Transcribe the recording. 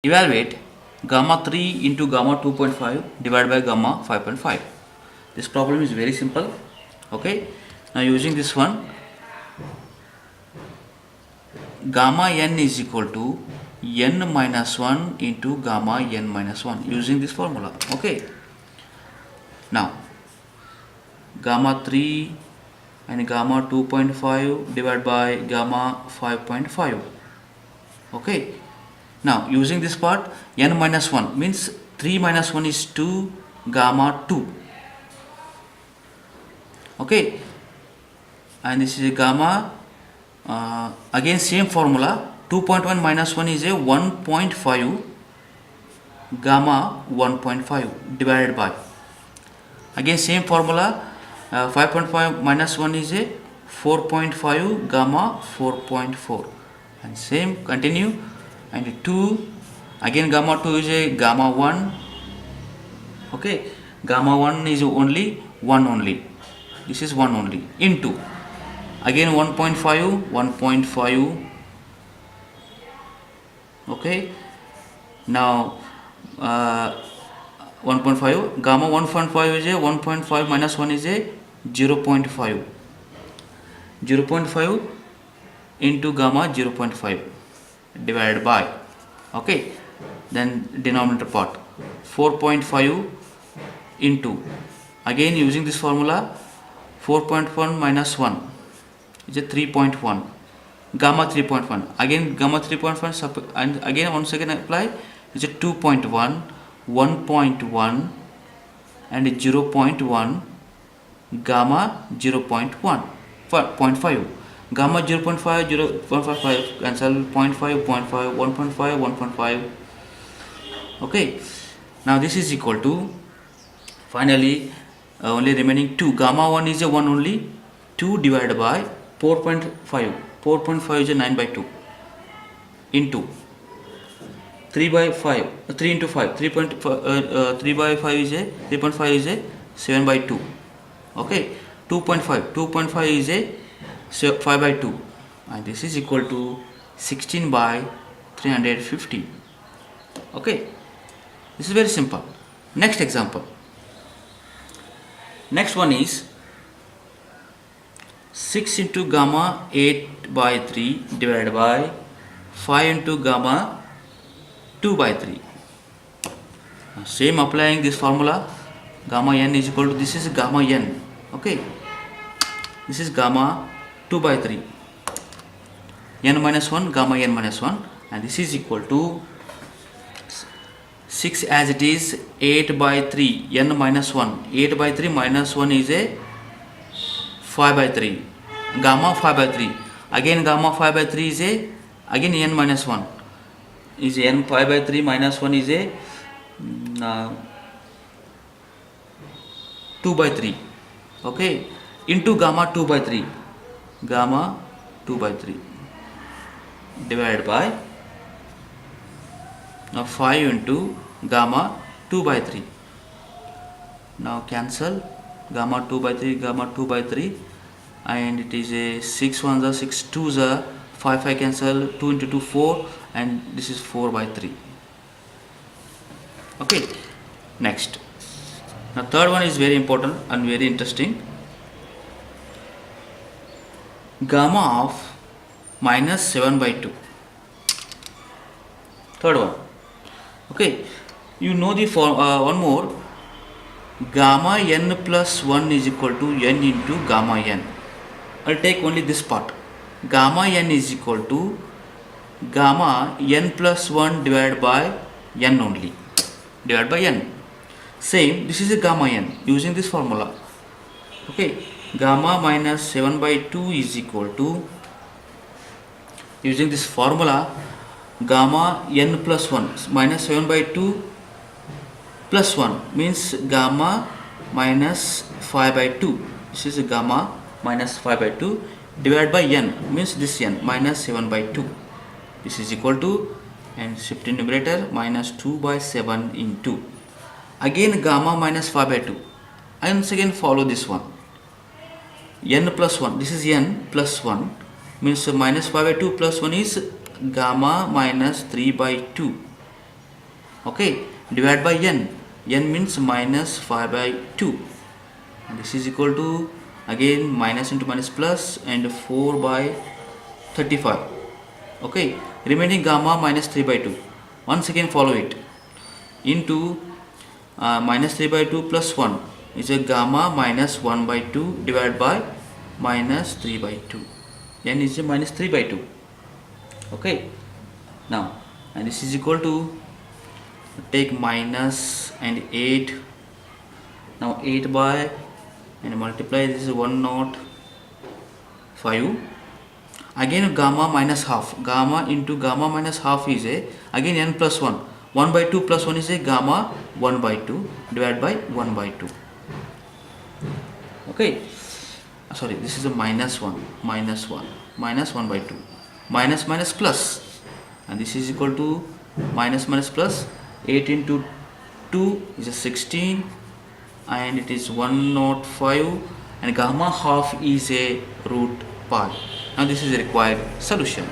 Evaluate gamma 3 into gamma 2.5 divided by gamma 5.5. This problem is very simple. Okay. Now using this one, gamma n is equal to n minus 1 into gamma n minus 1 using this formula. Okay. Now gamma 3 and gamma 2.5 divided by gamma 5.5. Okay. Now using this part, n minus 1 means 3 minus 1 is 2 gamma 2. Okay, and this is a gamma, again same formula, 2.1 minus 1 is a 1.5 gamma 1.5 divided by, again same formula, 5.5 minus 1 is a 4.5 gamma 4.4, and same continue. And 2, again gamma 2 is a gamma 1. Okay, gamma 1 is only 1 only, this is 1 only, into again 1.5 1.5. Okay, now 1.5 gamma 1.5 is a 1.5 minus 1 is a 0.5 into gamma 0.5 divided by, okay, then denominator part 4.5 into, again using this formula, 4.1 minus 1 is a 3.1 gamma 3.1, again gamma 3.1 and again once again apply is a 2.1 1.1 and 0.1 gamma 0.1 0.5 gamma 0.5 0.55 cancel 0.5 0.5 1.5 1.5. Okay, now this is equal to finally only remaining 2, gamma 1 is a 1 only, 2 divided by 4.5 is a 9 by 2 into 3 by 5 3 into 5 3 by 5 is a 3.5 is a 7 by 2. Okay, 2.5 is a 5 by 2, and this is equal to 16 by 350. Okay, this is very simple. Next example, next one is 6 into gamma 8 by 3 divided by 5 into gamma 2 by 3. Same applying this formula, gamma n is equal to, this is gamma n. Okay, this is gamma 2 by 3 n minus 1 gamma n minus 1, and this is equal to 6 as it is 8 by 3 n minus 1, 8 by 3 minus 1 is a 5 by 3 gamma 5 by 3, again gamma 5 by 3 is a, again n minus 1 is n 5 by 3 minus 1 is a 2 by 3. Okay, into gamma 2 by 3 gamma 2 by 3 divided by, now 5 into gamma 2 by 3, now cancel gamma 2 by 3 gamma 2 by 3, and it is a 6 1s are 6 2s are 5 cancel, 2 into 2 4, and this is 4 by 3. Okay, next, now third one is very important and very interesting, gamma of minus 7 by 2, third one. Okay, you know the one more, gamma n plus 1 is equal to n into gamma n. I'll take only this part, gamma n is equal to gamma n plus 1 divided by n only, divided by n. Same, this is a gamma n using this formula. Okay, gamma minus 7 by 2 is equal to, using this formula, gamma n plus 1 minus 7 by 2 plus 1 means gamma minus 5 by 2, this is a gamma minus 5 by 2 divided by n means this n minus 7 by 2, this is equal to, and shift in numerator, minus 2 by 7 into, again gamma minus 5 by 2, and once again follow this one, n plus 1, this is n plus 1 means minus 5 by 2 plus 1 is gamma minus 3 by 2 Okay, divide by n. N means minus 5 by 2. And this is equal to again minus into minus plus and 4 by 35. Okay, remaining gamma minus 3 by 2. Once again follow it into minus 3 by 2 plus 1 is a gamma minus 1 by 2 divided by minus 3 by 2. N is a minus 3 by 2. Okay, now and this is equal to take minus and 8. Now 8 by and multiply, this is 105. Again gamma minus half, gamma into gamma minus half is a again n plus 1. 1 by 2 plus 1 is a gamma 1 by 2 divided by 1 by 2. Okay, sorry, this is a minus 1 minus 1 minus 1 by 2 minus minus plus, and this is equal to minus minus plus 8 into 2 is a 16 and it is 105 and gamma half is a root pi. Now this is the required solution.